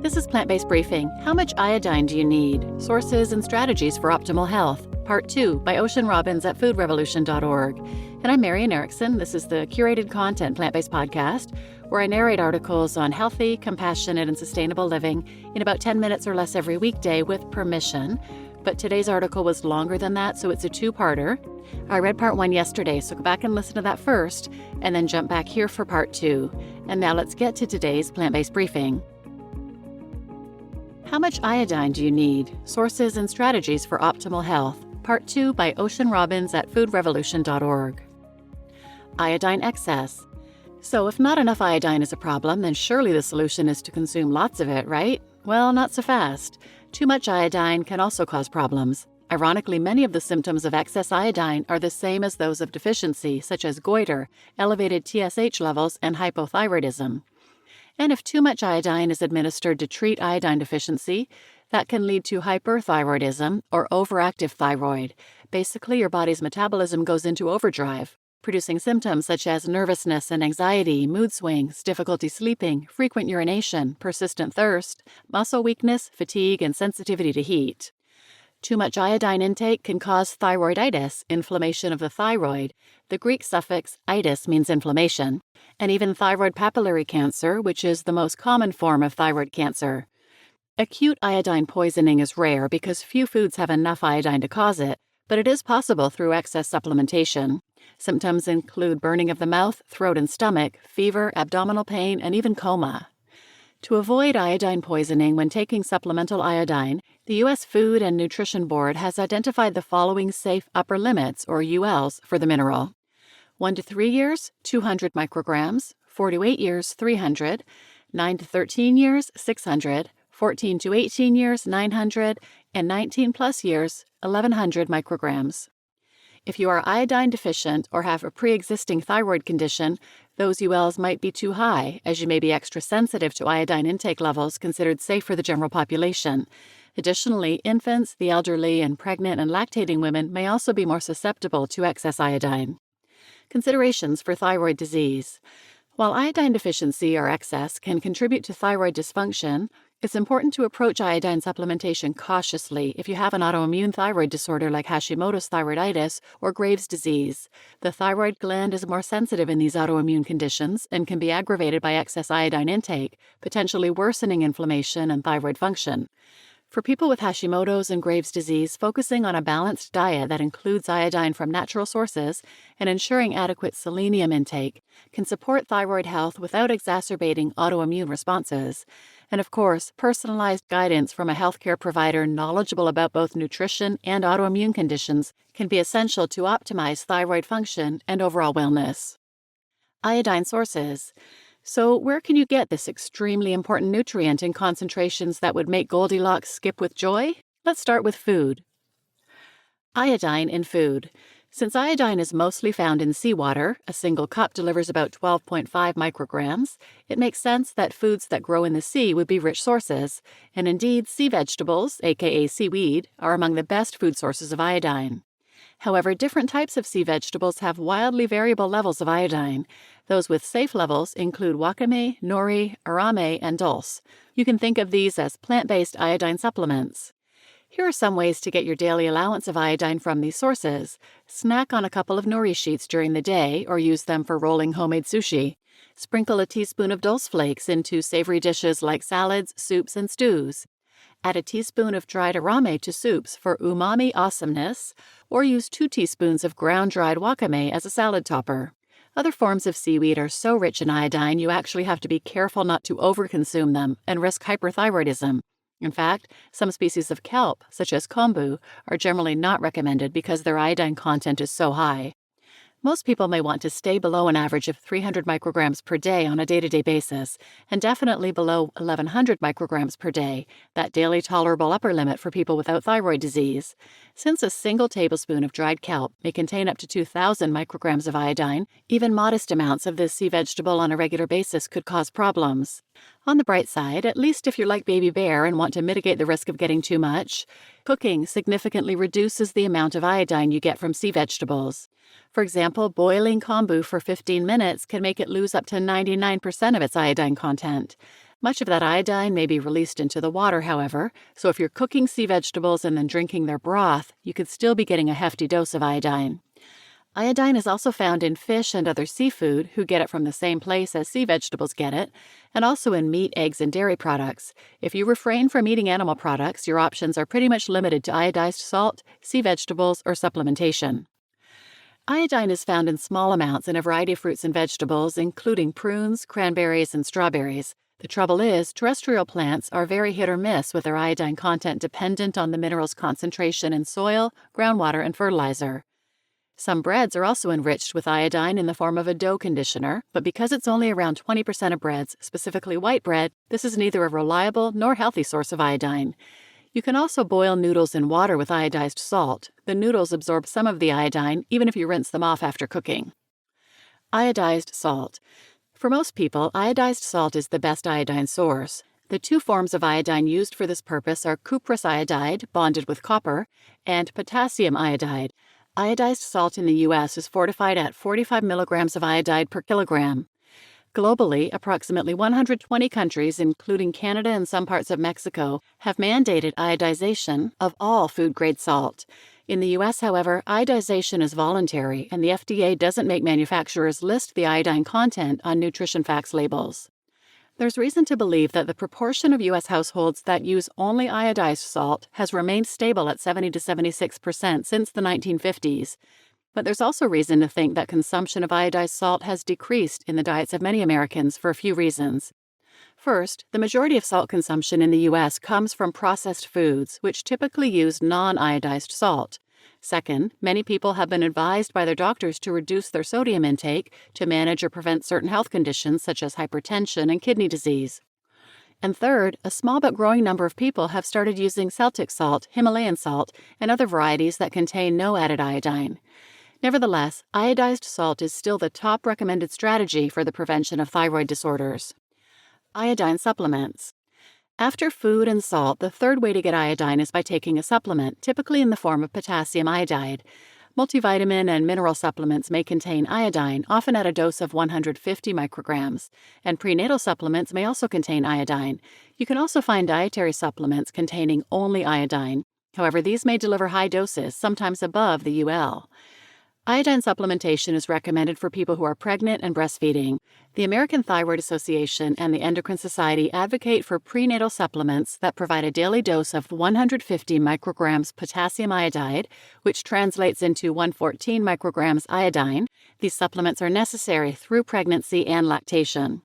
This is Plant-Based Briefing. How much iodine do you need? Sources and strategies for optimal health. Part 2 by Ocean Robbins at foodrevolution.org. And I'm Marian Erickson. This is the curated content plant-based podcast where I narrate articles on healthy, compassionate, and sustainable living in about 10 minutes or less every weekday with permission. But today's article was longer than that, so it's a two-parter. I read part 1 yesterday, so go back and listen to that first, and then jump back here for part 2. And now let's get to today's plant-based briefing. How much iodine do you need? Sources and strategies for optimal health. Part 2 by Ocean Robbins at foodrevolution.org. Iodine excess. So if not enough iodine is a problem, then surely the solution is to consume lots of it, right? Well, not so fast. Too much iodine can also cause problems. Ironically, many of the symptoms of excess iodine are the same as those of deficiency, such as goiter, elevated TSH levels, and hypothyroidism. And if too much iodine is administered to treat iodine deficiency, that can lead to hyperthyroidism or overactive thyroid. Basically, your body's metabolism goes into overdrive, producing symptoms such as nervousness and anxiety, mood swings, difficulty sleeping, frequent urination, persistent thirst, muscle weakness, fatigue, and sensitivity to heat. Too much iodine intake can cause thyroiditis, inflammation of the thyroid. The Greek suffix itis means inflammation, and even thyroid papillary cancer, which is the most common form of thyroid cancer. Acute iodine poisoning is rare because few foods have enough iodine to cause it, but it is possible through excess supplementation. Symptoms include burning of the mouth, throat and stomach, fever, abdominal pain, and even coma. To avoid iodine poisoning when taking supplemental iodine, the U.S. Food and Nutrition Board has identified the following safe upper limits, or ULs, for the mineral. 1 to 3 years, 200 micrograms, 4 to 8 years, 300, 9 to 13 years, 600, 14 to 18 years, 900, and 19 plus years, 1100 micrograms. If you are iodine deficient or have a pre-existing thyroid condition, those ULs might be too high, as you may be extra sensitive to iodine intake levels considered safe for the general population. Additionally, infants, the elderly, and pregnant and lactating women may also be more susceptible to excess iodine. Considerations for thyroid disease. While iodine deficiency or excess can contribute to thyroid dysfunction, it's important to approach iodine supplementation cautiously if you have an autoimmune thyroid disorder like Hashimoto's thyroiditis or Graves' disease. The thyroid gland is more sensitive in these autoimmune conditions and can be aggravated by excess iodine intake, potentially worsening inflammation and thyroid function. For people with Hashimoto's and Graves' disease, focusing on a balanced diet that includes iodine from natural sources and ensuring adequate selenium intake can support thyroid health without exacerbating autoimmune responses. And of course, personalized guidance from a healthcare provider knowledgeable about both nutrition and autoimmune conditions can be essential to optimize thyroid function and overall wellness. Iodine sources. So where can you get this extremely important nutrient in concentrations that would make Goldilocks skip with joy? Let's start with food. Iodine in food. Since iodine is mostly found in seawater, a single cup delivers about 12.5 micrograms, it makes sense that foods that grow in the sea would be rich sources, and indeed sea vegetables, aka seaweed, are among the best food sources of iodine. However, different types of sea vegetables have wildly variable levels of iodine. Those with safe levels include wakame, nori, arame, and dulse. You can think of these as plant-based iodine supplements. Here are some ways to get your daily allowance of iodine from these sources. Snack on a couple of nori sheets during the day or use them for rolling homemade sushi. Sprinkle a teaspoon of dulse flakes into savory dishes like salads, soups, and stews. Add a teaspoon of dried arame to soups for umami awesomeness, or use 2 teaspoons of ground dried wakame as a salad topper. Other forms of seaweed are so rich in iodine you actually have to be careful not to overconsume them and risk hyperthyroidism. In fact, some species of kelp, such as kombu, are generally not recommended because their iodine content is so high. Most people may want to stay below an average of 300 micrograms per day on a day-to-day basis, and definitely below 1,100 micrograms per day, that daily tolerable upper limit for people without thyroid disease. Since a single tablespoon of dried kelp may contain up to 2,000 micrograms of iodine, even modest amounts of this sea vegetable on a regular basis could cause problems. On the bright side, at least if you're like Baby Bear and want to mitigate the risk of getting too much, cooking significantly reduces the amount of iodine you get from sea vegetables. For example, boiling kombu for 15 minutes can make it lose up to 99% of its iodine content. Much of that iodine may be released into the water, however, so if you're cooking sea vegetables and then drinking their broth, you could still be getting a hefty dose of iodine. Iodine is also found in fish and other seafood, who get it from the same place as sea vegetables get it, and also in meat, eggs, and dairy products. If you refrain from eating animal products, your options are pretty much limited to iodized salt, sea vegetables, or supplementation. Iodine is found in small amounts in a variety of fruits and vegetables, including prunes, cranberries, and strawberries. The trouble is, terrestrial plants are very hit or miss with their iodine content dependent on the mineral's concentration in soil, groundwater, and fertilizer. Some breads are also enriched with iodine in the form of a dough conditioner, but because it's only around 20% of breads, specifically white bread, this is neither a reliable nor healthy source of iodine. You can also boil noodles in water with iodized salt. The noodles absorb some of the iodine, even if you rinse them off after cooking. Iodized salt. For most people, iodized salt is the best iodine source. The two forms of iodine used for this purpose are cuprous iodide, bonded with copper, and potassium iodide. Iodized salt in the U.S. is fortified at 45 milligrams of iodide per kilogram. Globally, approximately 120 countries, including Canada and some parts of Mexico, have mandated iodization of all food-grade salt. In the U.S., however, iodization is voluntary, and the FDA doesn't make manufacturers list the iodine content on nutrition facts labels. There's reason to believe that the proportion of U.S. households that use only iodized salt has remained stable at 70 to 76% since the 1950s. But there's also reason to think that consumption of iodized salt has decreased in the diets of many Americans for a few reasons. First, the majority of salt consumption in the U.S. comes from processed foods, which typically use non-iodized salt. Second, many people have been advised by their doctors to reduce their sodium intake to manage or prevent certain health conditions such as hypertension and kidney disease. And third, a small but growing number of people have started using Celtic salt, Himalayan salt, and other varieties that contain no added iodine. Nevertheless, iodized salt is still the top recommended strategy for the prevention of thyroid disorders. Iodine supplements. After food and salt, the third way to get iodine is by taking a supplement, typically in the form of potassium iodide. Multivitamin and mineral supplements may contain iodine, often at a dose of 150 micrograms, and prenatal supplements may also contain iodine. You can also find dietary supplements containing only iodine. However, these may deliver high doses, sometimes above the UL. Iodine supplementation is recommended for people who are pregnant and breastfeeding. The American Thyroid Association and the Endocrine Society advocate for prenatal supplements that provide a daily dose of 150 micrograms potassium iodide, which translates into 114 micrograms iodine. These supplements are necessary through pregnancy and lactation.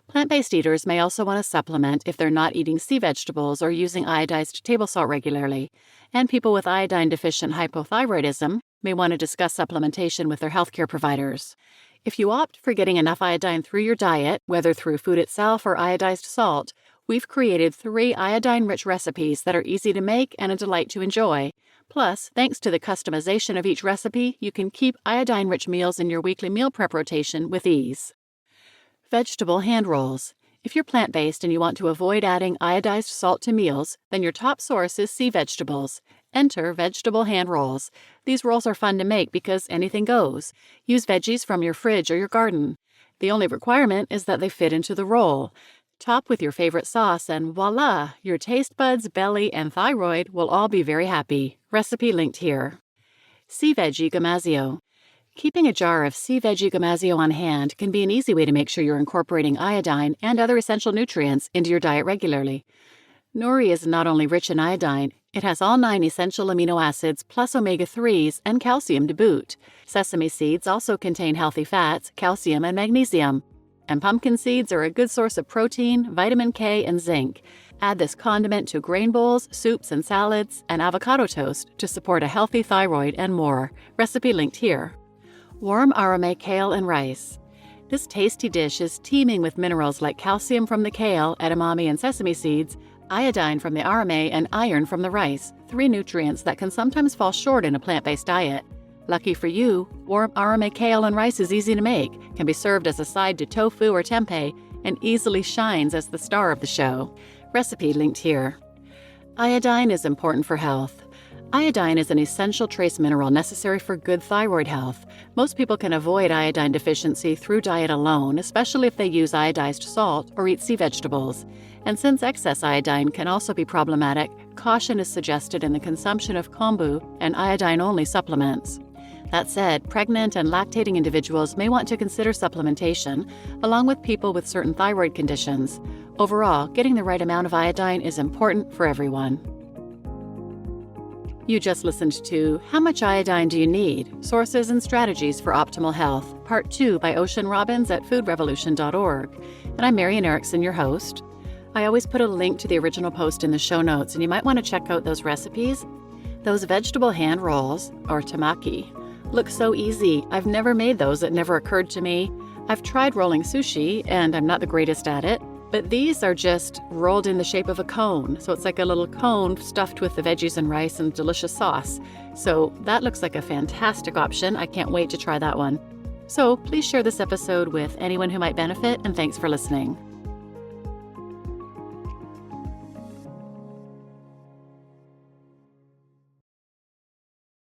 Plant-based eaters may also want to supplement if they're not eating sea vegetables or using iodized table salt regularly, and people with iodine-deficient hypothyroidism may want to discuss supplementation with their healthcare providers. If you opt for getting enough iodine through your diet, whether through food itself or iodized salt, we've created 3 iodine-rich recipes that are easy to make and a delight to enjoy. Plus, thanks to the customization of each recipe, you can keep iodine-rich meals in your weekly meal prep rotation with ease. Vegetable hand rolls. If you're plant-based and you want to avoid adding iodized salt to meals, then your top source is sea vegetables. Enter vegetable hand rolls. These rolls are fun to make because anything goes. Use veggies from your fridge or your garden. The only requirement is that they fit into the roll. Top with your favorite sauce and voila! Your taste buds, belly, and thyroid will all be very happy. Recipe linked here. Sea Veggie Gamazio. Keeping a jar of sea veggie gamazio on hand can be an easy way to make sure you're incorporating iodine and other essential nutrients into your diet regularly. Nori is not only rich in iodine, it has all 9 essential amino acids plus omega-3s and calcium to boot. Sesame seeds also contain healthy fats, calcium, and magnesium. And pumpkin seeds are a good source of protein, vitamin K, and zinc. Add this condiment to grain bowls, soups, and salads, and avocado toast to support a healthy thyroid and more. Recipe linked here. Warm arame kale and rice. This tasty dish is teeming with minerals like calcium from the kale, edamame, and sesame seeds, iodine from the arame, and iron from the rice, 3 nutrients that can sometimes fall short in a plant-based diet. Lucky for you, warm arame kale and rice is easy to make, can be served as a side to tofu or tempeh, and easily shines as the star of the show. Recipe linked here. Iodine is important for health. Iodine is an essential trace mineral necessary for good thyroid health. Most people can avoid iodine deficiency through diet alone, especially if they use iodized salt or eat sea vegetables. And since excess iodine can also be problematic, caution is suggested in the consumption of kombu and iodine-only supplements. That said, pregnant and lactating individuals may want to consider supplementation, along with people with certain thyroid conditions. Overall, getting the right amount of iodine is important for everyone. You just listened to How Much Iodine Do You Need? Sources and Strategies for Optimal Health, Part 2 by Ocean Robbins at foodrevolution.org. And I'm Marian Erickson, your host. I always put a link to the original post in the show notes, and you might want to check out those recipes. Those vegetable hand rolls, or tamaki, look so easy. I've never made those. It never occurred to me. I've tried rolling sushi, and I'm not the greatest at it. But these are just rolled in the shape of a cone. So it's like a little cone stuffed with the veggies and rice and delicious sauce. So that looks like a fantastic option. I can't wait to try that one. So please share this episode with anyone who might benefit, and thanks for listening.